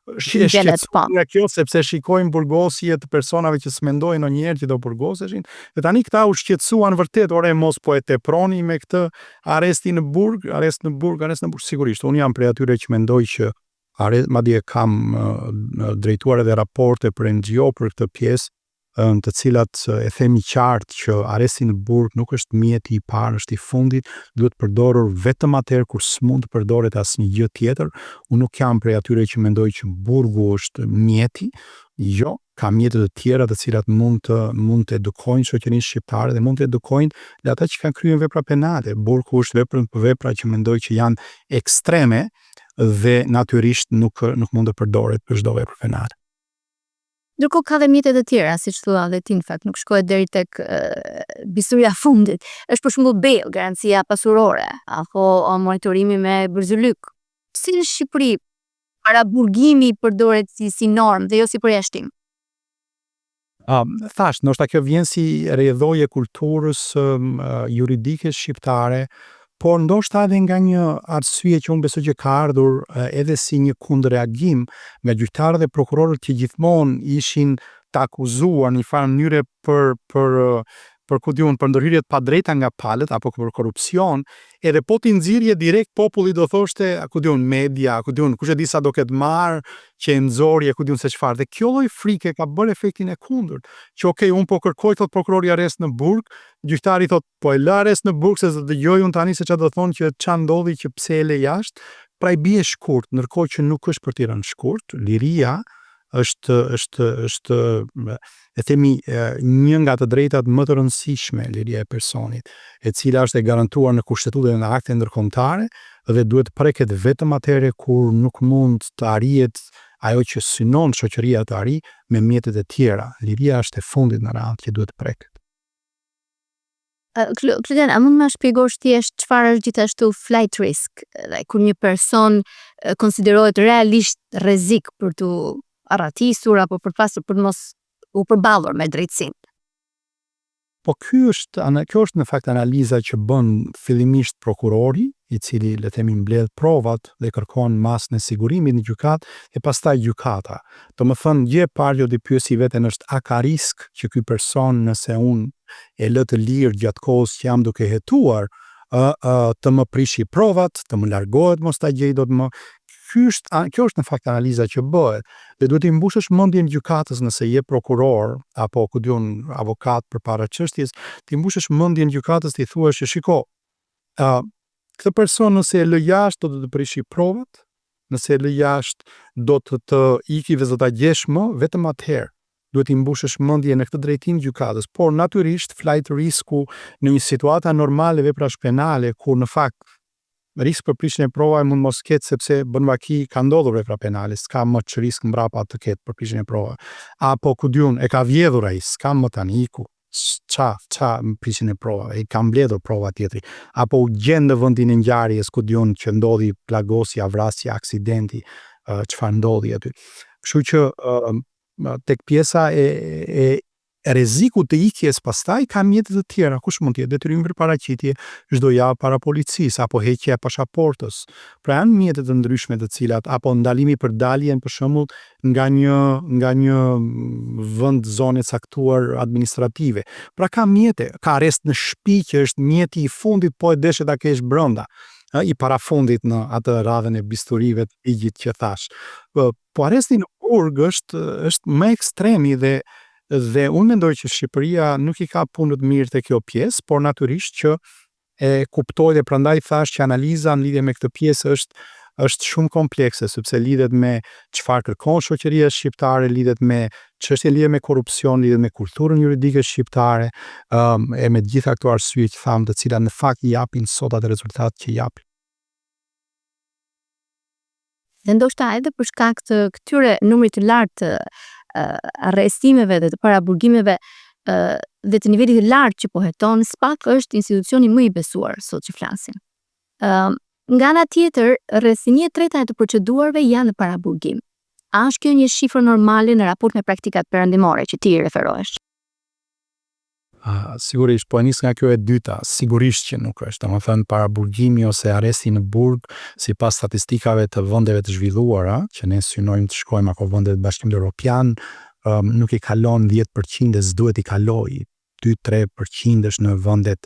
Nga kjo sepse shikojnë burgosje të personave që s'mendojnë ndonjëherë që do burgoseshin, dhe tani këta u shqetësuan vërtet, ore mos po e teproni me këtë arrest në burg, sigurisht. Unë jam prej atyre që mendoj që madje kam drejtuar edhe raporte për NGO për këtë pjesë, në të cilat e themi qartë që arresti në burg nuk është mjeti i parë, është i fundit, duhet përdorur vetëm atëherë kur s'mund të përdoret asnjë gjë tjetër. Unë nuk jam prej atyre që mendoj që burgu është mjeti, jo, ka mjete të tjera të cilat mund të edukojnë shoqërinë shqiptare dhe mund të edukojnë dhe ata që kanë kryer vepra penale. Burgu është vepra që mendoj që janë ekstreme dhe natyrisht nuk mund të përdoret për çdo vepër penale. Ndërkohë ka dhe mjete të tjera, siç thua dhe ti, në fakt, nuk shkohet deri tek bisturia fundit. Është për shembull bail, garancia pasurore, apo monitorimi me bërzylyk. Si në Shqipëri paraburgimi përdoret si normë dhe jo si përjashtim? Thash, ndoshta kjo vjen si rrjedhoje kulturës juridike shqiptare, por ndoshta edhe nga një arsye që unë besoj që ka ardhur edhe si një kundërreagim nga gjyqtarët dhe prokurorët që gjithmonë ishin të akuzuar në një farë mënyre për ndërhyrje të padrejta nga palët apo për korrupsion, edhe po t'i nxirje direkt populli do thoshte, media, kush e di sa do ketë marrë, që e nxorje, se çfarë. Dhe kjo lloj frike ka bërë efektin e kundërt. Që okay, unë po kërkoj thot prokurori arrest në burg, gjyqtari thot po e lë arrest në burg se dëgjoj unë tani se çfarë do thonë që ç'a ndodhi që pse e le jashtë, pra i bie shkurt, ndërkohë që nuk është për t'i rënë shkurt. Liria është e themi një nga të drejtat më të rëndësishme, liria e personit, e cila është e garantuar në kushtetutën dhe në akte ndërkombëtare dhe duhet preket vetëm atëherë kur nuk mund të arrihet ajo që synon shoqëria të arrijë me mjetet e tjera. Liria është e fundit në radhë që duhet preket. Kluden, a mund më shpjegosh thjesht çfarë është gjithashtu flight risk, kur një person konsiderohet realisht rrezik për të arratisur apo për të mos u përballur me drejtësinë? Po kjo është në fakt analiza që bën fillimisht prokurori, i cili le të themi mbledh provat dhe kërkon masën e sigurimit në gjykatë, e pastaj gjykata. Domethënë gjë e parë që do të pyesi veten është a ka risk që ky person, nëse unë e lë të lirë gjatë kohës që jam duke hetuar, të më prishi provat, të më largohet, mos ta gjej dot më. Kjo është në fakt analiza që bëhet dhe duhet i mbushësh mendjen gjykatës nëse je prokuror apo avokat përpara çështjes, ti mbushësh mendjen gjykatës, ti thuash që shiko, këtë person nëse e lë jashtë do të prishi provat, nëse e lë jashtë do të iki dhe do ta gjesh më, vetëm atëherë duhet i mbushësh mendjen në këtë drejtim gjykatës. Por natyrisht flight risku në një situatë normale veprash penale kur në fakt risk për prishjen e provave mund mos ketë sepse bën vaki ka ndodhur vepra penale, s'ka më që risk mbrapa të ketë për prishjen e provave. Apo e ka vjedhur ai, s'ka më tani iku. Qa prishjen e provave, i ka mbledhur prova tjetri. Apo u gjen në vendin e ngjarjes që ndodhi plagosja, vrasja, aksidenti, çfarë ndodhi aty. Kështu që tek pjesa e rreziku të ikjes pastaj ka mjete të tjera, kush mund të jetë detyrimi për paraqitje çdo javë para policisë apo heqja e pasaportës. Pra janë mjete të ndryshme të cilat apo ndalimi për daljen për shembull nga një vend zone caktuar administrative. Pra ka mjete, ka arrest në shtëpi që është mjeti i fundit, po e deshe ta kesh brenda. I parafundit në atë radhën e bisturive të ligjit që thash. Po arresti në burg është më ekstremi dhe unë mendoj që Shqipëria nuk i ka punë të mirë te kjo pjesë, por natyrisht që e kuptoj dhe prandaj thash që analiza në lidhje me këtë pjesë është shumë komplekse, sepse lidhet me çfarë kërkon shoqëria shqiptare, lidhet me çështje lidhe me korrupsion, lidhet me kulturën juridike shqiptare, e me gjitha këto arsye që tham, të cilat në fakt i japin sot atë rezultat që japin. Dhe ndoshta edhe për shkak të këtyre numrit të lartë të arrestimeve dhe të paraburgimeve dhe të nivelit të lartë që po heton, SPAK është institucioni më i besuar sot që flasim. Nga ana tjetër, rreth 1/3 e të procedurave janë në paraburgim. A është kjo një shifër normale në raport me praktikat perëndimore që ti i referohesh? Sigurisht, po nis nga kjo e dyta, sigurisht që nuk është. Domethënë paraburgimi ose arresti në burg, sipas statistikave të vendeve të zhvilluara, që ne synojmë të shkojmë ako vendet e Bashkimit Evropian, nuk i kalon 10% dhe s'duhet i kalojë. 2-3% është në vendet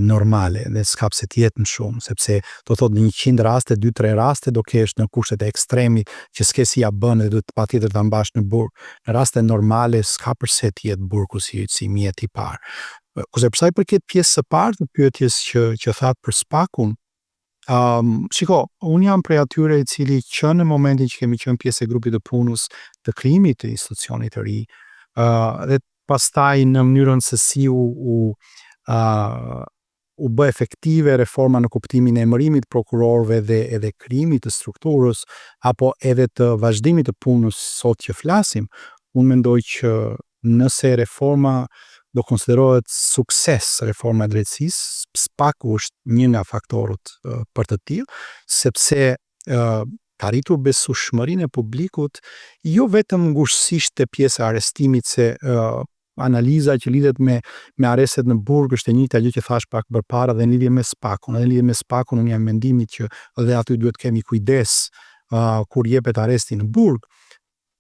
normale dhe s'ka pse të jetë më shumë, sepse do thotë në 100 raste, 2-3 raste do kesh në kushtet e ekstremit që s'ke si ja bën dhe duhet patjetër ta mbash në burg. Në raste normale s'ka përse të jetë burgu si mjet i parë. Kurse për sa i përket pjesës së parë të pyetjes që thatë për SPAK-un, shiko, unë jam prej atyre i cili që në momentin që kemi qenë pjesë e grupit të punës të krijimit të institucionit të ri, dhe pastaj në mënyrën se si u bë efektive reforma në kuptimin e emërimit prokurorëve dhe edhe krijimit të strukturës apo edhe të vazhdimit të punës sot që flasim, unë mendoj që nëse reforma do konsiderohet sukses, reforma e drejtësisë, SPAK-u është një nga faktorët për të tillë, sepse ka rritur besueshmërinë e publikut jo vetëm ngushësisht te pjesa e arrestimit, se analiza që lidhet me arrestet në burg është e njëjta gjë që thash pak përpara dhe në lidhje me SPAK-un. Në lidhje me SPAK-un unë jam mendimit që edhe aty duhet kemi kujdes kur jepet arresti në burg,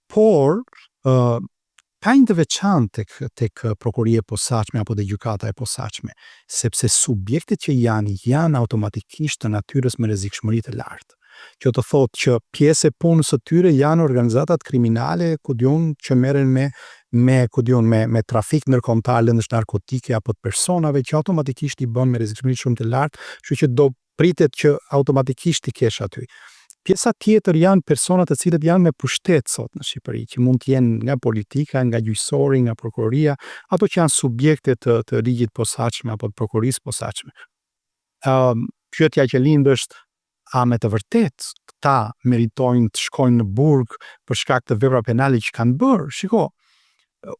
por ka një të veçantë tek prokuria e posaçme apo te gjykata e posaçme, sepse subjektet që janë automatikisht të natyrës me rrezikshmëri të lartë. Kjo të thotë që pjesë e punës së tyre janë organizatat kriminale që merren me trafik ndërkombëtar lëndësh narkotike apo të personave që automatikisht i bën me rrezikshmëri shumë të lartë, kështu që do pritet që automatikisht i kesh aty. Pjesa tjetër janë persona të cilët janë me pushtet sot në Shqipëri, që mund të jenë nga politika, nga gjyqësori, nga prokuroria, ato që janë subjekte të ligjit posaçme apo të prokurisë posaçme. Pyetja që lind është, a me të vërtet këta meritojnë të shkojnë në burg për shkak të veprave penale që kanë bërë? Shiko,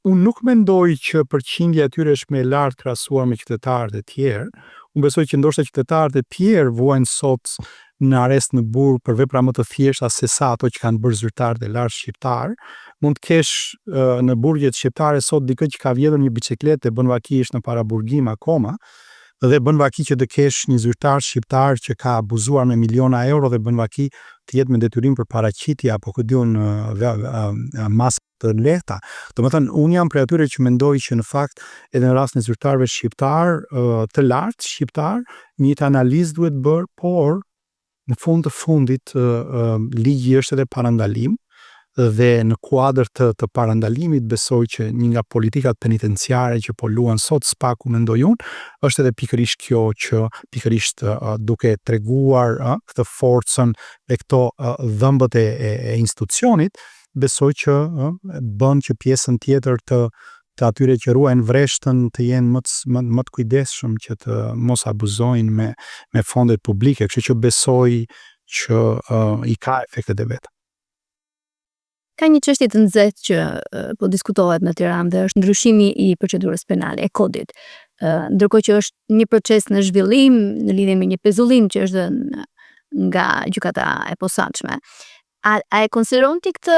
unë nuk mendoj që përqindja e tyre është më e lartë krahasuar me qytetarët e tjerë. Unë besoj që ndoshta qytetarët e tjerë vuajnë sot në arrest në burg për vepra më të thjeshta se sa ato që kanë bërë zyrtarët e lartë shqiptar. Mund të kesh në burgjet shqiptare sot dikë që ka vjedhur një biçikletë e bën vaki është në paraburgim akoma, dhe bën vaki që të kesh një zyrtar shqiptar që ka abuzuar me miliona euro dhe bën vaki të jetë me detyrim për paraqitje apo masë të lehta. Domethënë, unë jam prej atyre që mendoj që në fakt edhe në rastin e zyrtarëve shqiptar të lartë shqiptar, një analizë duhet bërë, por në fund të fundit ligji është edhe parandalim, dhe në kuadër të parandalimit besoj që një nga politikat penitenciare që po luan sot SPAK-u, mendoj unë, është edhe pikërisht kjo që pikërisht duke treguar këtë forcën e këto dhëmbët e institucionit, besoj që bën që pjesën tjetër të atyre që ruajnë vreshtën të jenë më të kujdesshëm që të mos abuzojnë me fondet publike, kështu që besoj që i ka efektet e vet. Ka një çështje të nxehtë që po diskutohet në Tiranë dhe është ndryshimi i procedurës penale, e kodit. Ndërkohë që është një proces në zhvillim në lidhje me një pezullim që është dhënë nga gjykata e posaçme. A e konsideron ti këtë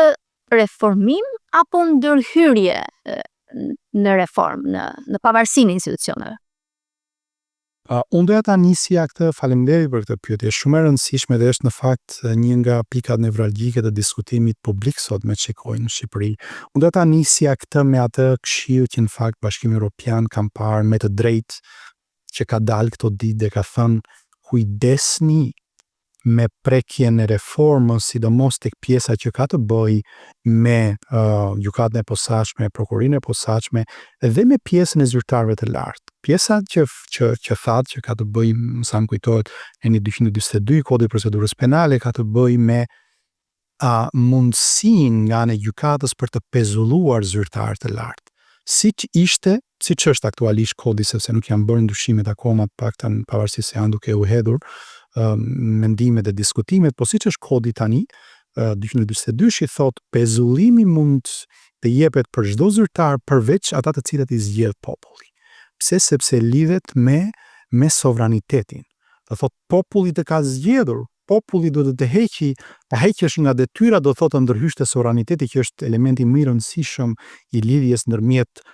reformim apo ndërhyrje në reformë, në pavarësinë e institucioneve? Unë doja ta nisja këtë, faleminderit për këtë pyetje, shumë e rëndësishme dhe është në fakt një nga pikat nevralgjike të diskutimit publik sot me çikojnë në Shqipëri. Unë doja ta nisja këtë me atë këshill që në fakt Bashkimi Evropian kam parë me të drejtë që ka dalë këto ditë dhe ka thënë kujdesni me prekjen e reformës, sidomos tek pjesa që ka të bëjë me gjykatën e posaçme, prokurinë e posaçme dhe me pjesën e zyrtarëve të lartë. Pjesa që thatë që ka të bëjë, më sa më kujtohet, eni 242 Kodit Procedurës Penale ka të bëjë me mundësinë nga ana e gjykatës për të pezulluar zyrtarë të lartë. Siç është aktualisht kodi, sepse nuk janë bërë ndryshimet akoma, paktën pavarësisht se janë duke u hedhur mendimet e diskutimet, po siç është kodi tani, 242 i thot pezullimi mund të jepet për çdo zyrtar përveç ata të cilët i zgjedh populli. Pse? Sepse lidhet me sovranitetin. Do thot populli të ka zgjedhur, populli do të heqësh nga detyra, do thotë ndërhysh te sovraniteti, që është elementi më i rëndësishëm i lidhjes ndërmjet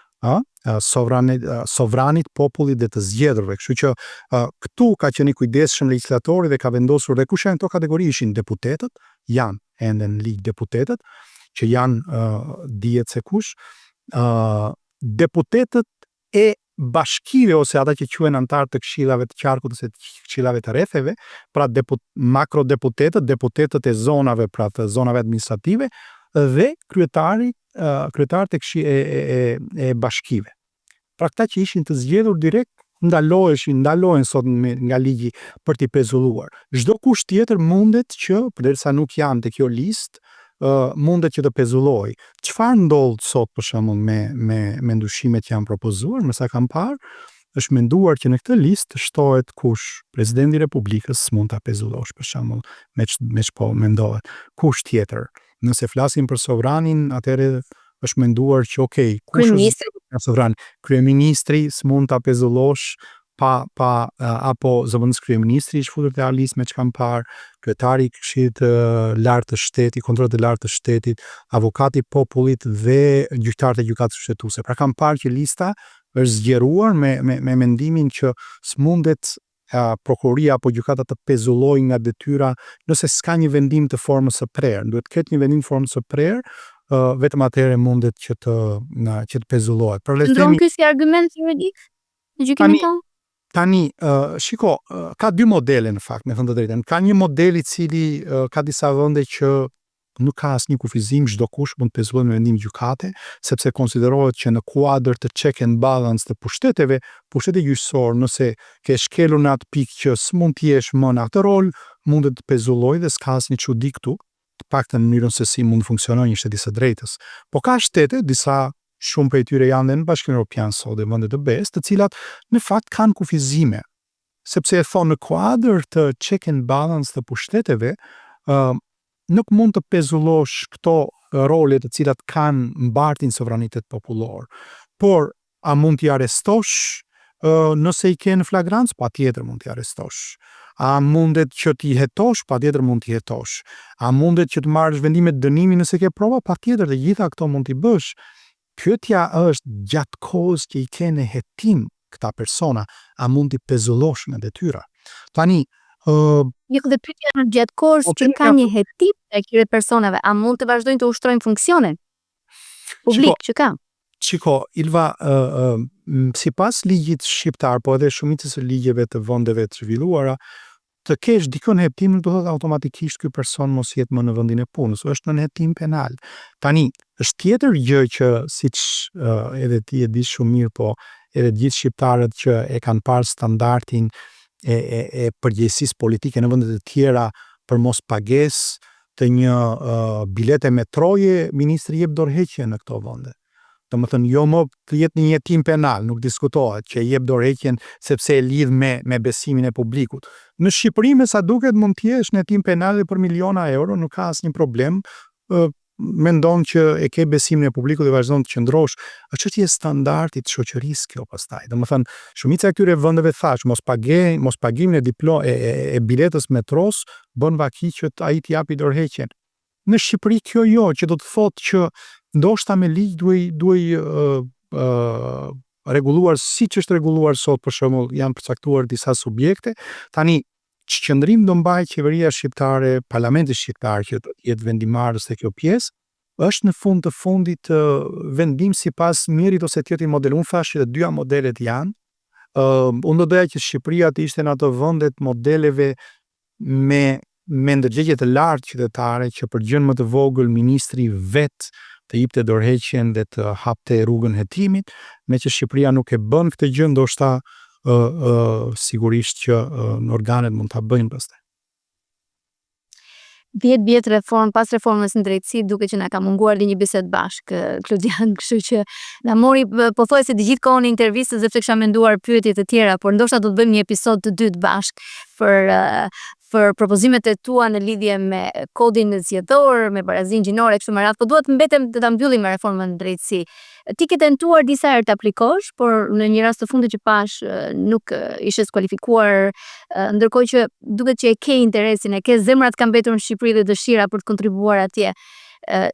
sovranit, popullit dhe të zgjedhurve. Kështu që këtu ka qenë i kujdesshëm legjislatori dhe ka vendosur, dhe kush janë këto kategori, ishin deputetët, janë ende në ligj deputetët, që janë dihet se kush, deputetët e bashkive ose ata që quhen antar të këshillave të qarkut ose të këshillave të rretheve, pra makrodeputetët, deputetët e zonave, pra të zonave administrative, dhe kryetarët e bashkive. Pra këta që ishin të zgjedhur direkt ndalohen sot nga ligji për t'i pezulluar. Çdo kush tjetër mundet që, përderisa nuk janë te kjo listë, mundet që të pezulloj. Çfarë ndodh sot për shembull me ndryshimet që janë propozuar, më sa kam parë, është menduar që në këtë listë shtohet kush, presidenti i Republikës mund ta pezullosh për shembull, me ç'po mendohet. Kush tjetër? Nëse flasim për sovranin, atëherë është menduar që kryeministri s'mund ta pezullosh apo zëvendës kryeministri i shfutur te listë me ç'kam parë, kryetari i Këshillit të lartë të shtetit, kontrollit të lartë të shtetit, avokati i popullit dhe gjyqtarët e gjykatës kushtetuese. Pra kam parë që lista është zgjeruar me mendimin që s'mundet prokuria apo gjykata të pezullojë nga detyra nëse s'ka një vendim të formës së prerë. Duhet të ketë një vendim të formës së prerë, vetëm atëherë mundet që të pezullohet. Ndron ky si argument juridik në gjykimin tonë? Tani, shiko, ka dy modele në fakt, me thënë të drejtën. Ka një model i cili ka disa vende që nuk ka asnjë kufizim, çdo kush mund të pezullohet me vendim gjykate, sepse konsiderohet që në kuadër të check and balance të pushteteve, pushteti gjyqësor, nëse ke shkelur në atë pikë që s'mund të jesh më në atë rol, mundet të pezullojë dhe s'ka asnjë çudi këtu, të paktën në mënyrën se si mund të funksionojë një shtet i së drejtës. Po ka shtete, disa shumë prej tyre janë dhe në Bashkimin Evropian sot dhe vende të BE-s, të cilat në fakt kanë kufizime, sepse e thonë në kuadër të check and balance të pushteteve, nuk mund të pezullosh këto role të cilat kanë mbartin sovranitet popullor. Por a mund t'i arrestosh nëse i ke në flagrancë? Patjetër mund t'i arrestosh. A mundet që t'i hetosh? Patjetër mund t'i hetosh. A mundet që të marrësh vendime dënimi nëse ke prova? Patjetër, dhe gjitha këto mund t'i bësh. Pyetja është, gjatë kohës që i ke në hetim këta persona, a mund t'i pezullosh nga detyra? Tani, dhe pyetja është, gjatë kohës që ka një hetim të këtyre personave, a mund të vazhdojnë të ushtrojnë funksionin publik që ka? Çiko, Ilva, sipas ligjit shqiptar, po edhe shumicës së ligjeve të vendeve të zhvilluara, të kesh dikon hetim nuk do thotë automatikisht ky person mos jetë më në vendin e punës, është në hetim penal. Tani, është tjetër gjë që siç edhe ti e di shumë mirë, po edhe gjithë shqiptarët që e kanë parë standardin e përgjegjësisë politike në vende të tjera për mos pagesë të një bilete metroje, ministri jep dorëheqje në këto vende. Domethënë, jo më të jetë një hetim penal, nuk diskutohet që jep dorëheqjen sepse e lidh me besimin e publikut. Në Shqipëri, me sa duket, mund të jesh në hetim penal për miliona euro, nuk ka asnjë problem. Mendon që e ke besimin e publikut dhe vazhdon të qëndrosh, është çështje standardit shoqërisë kjo pastaj. Domethënë, shumica e këtyre vendeve thash, mos pagimin e biletës metros bën vaki që ai t'i japi dorëheqjen. Në Shqipëri kjo jo, që do të thotë që ndoshta me ligj duhej rregulluar siç është rregulluar sot, për shembull, janë përcaktuar disa subjekte. Tani ç'qëndrim do mbajë qeveria shqiptare, parlamenti shqiptar që do jetë vendimarrës te kjo pjesë, është në fund të fundit vendim sipas mirit ose tjetrit model. Unë thash që të dyja modelet janë. Unë do doja që Shqipëria të ishte në ato vendet modeleve me ndërgjegje të lartë qytetare, që për gjën më të vogël ministri vet të jepte dorëheqjen dhe të hapte rrugën hetimit, me që Shqipëria nuk e bën këtë gjë, ndoshta sigurisht që në organet mund ta bëjnë pastaj. 10 vjet reform pas reformës në drejtësi, duke që na ka munguar një bisedë bashkë, Klodian, kështu që na mori pothuajse të gjithë kohën e intervistës, sepse kisha menduar pyetje të tjera, por ndoshta do të bëjmë një episod të dytë bashkë për propozimet e tua në lidhje me kodin zgjedhor, me barazinë gjinore kështu me radhë, po duhet mbetem të ta mbyllim me reformën në drejtësi. Ti ke tentuar disa herë të aplikosh, por në një rast të fundit që pash nuk ishe skualifikuar, ndërkohë që duket që e ke interesin, e ke zemrat ka mbetur në Shqipëri dhe dëshira për të kontribuar atje.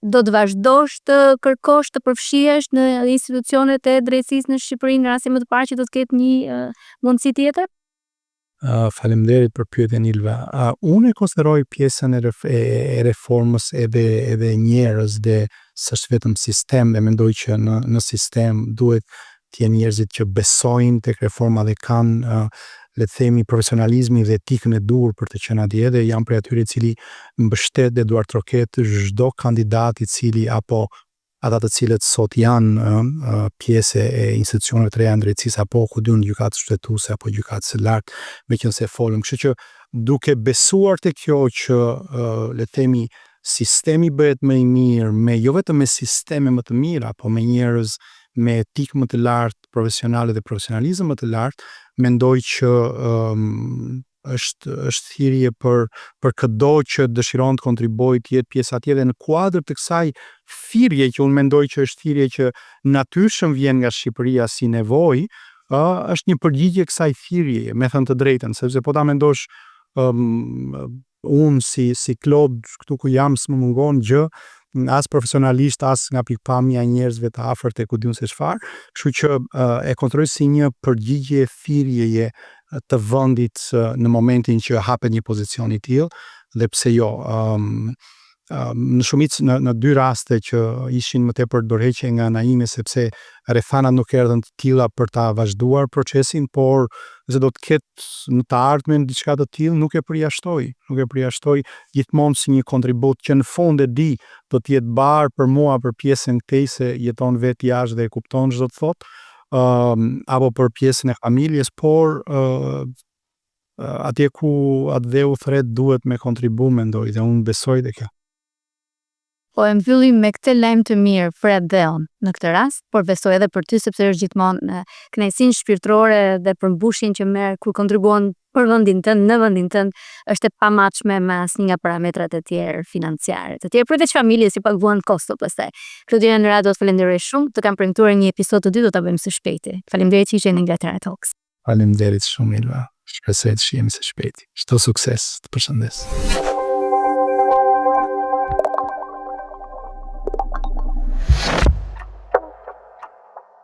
Do të vazhdosh të kërkosh të përfshihesh në institucionet e drejtësisë në Shqipëri në rastin më të parë që do të ketë një mundësi tjetër? Faleminderit për pyetjen Ilva. Unë e konsideroj pjesën e reformës edhe njerëz dhe s'është vetëm sistem, dhe mendoj që në sistem duhet të jenë njerëzit që besojnë tek reforma dhe kanë le të themi profesionalizmi dhe etikën e dur për të qenë atje, dhe janë prej atyre i cili mbështet dhe duart troket çdo kandidat i cili apo ata të cilët sot janë pjesë e institucioneve të reja në drejtësisë, apo ku diun gjykatës shtetuese apo gjykatës së lartë, meqense folëm. Kështu që duke besuar te kjo që le të themi sistemi bëhet më i mirë jo vetëm me sisteme më të mira, po me njerëz me etikë më të lartë profesionale dhe profesionalizëm më të lartë, mendoj që është thirrje për çdo që dëshiron të kontribuojë të jetë pjesë atje, dhe në kuadër të kësaj thirrje që unë mendoj që është thirrje që natyrshëm vjen nga Shqipëria si nevojë, është një përgjigje kësaj thirrjeje, me thënë të drejtën, sepse po ta mendosh unë si Klod këtu ku jam s'më mungon gjë, as profesionalisht, as nga pikpamja e njerëzve të afërt e ku diun se çfarë, kështu që e konsideroj si një përgjigje thirrjeje të vendit në momentin që hapet një pozicion i tillë, dhe pse jo. Në shumicë në dy raste që ishin më tepër dorëheqje nga ana ime, sepse rrethanat nuk erdhën të tilla për ta vazhduar procesin, por nëse do të ketë në të ardhmen diçka të tillë, nuk e përjashtoj gjithmonë si një kontribut që në fund e di do të jetë barë për mua për pjesën këtej se jeton vetë jashtë dhe e kupton çdo të thotë, apo për pjesën e familjes, por atje ku atë dheu thret duhet me kontribu, mendoj, dhe unë besoj dhe kjo. Po e mbyllim me këtë lajm të mirë për atë dheun në këtë rast, por besoj edhe për ty sepse është gjithmonë kënaqësinë shpirtërore dhe përmbushjen që merr kur kontribuon për vendin tënd, në vendin tënd, është e pamatshme me asnjë nga parametrat e tjerë financiare. Të tjerë për veç familjes si paguan kosto pastaj. Klodian Rado, të falenderoj shumë, të kam premtuar një episod të dytë, do ta bëjmë së shpejti. Faleminderit që ishe në Inglaterra Talks. Faleminderit shumë Ilva. Shpresoj të shihemi së shpejti. Çdo sukses, të përshëndes.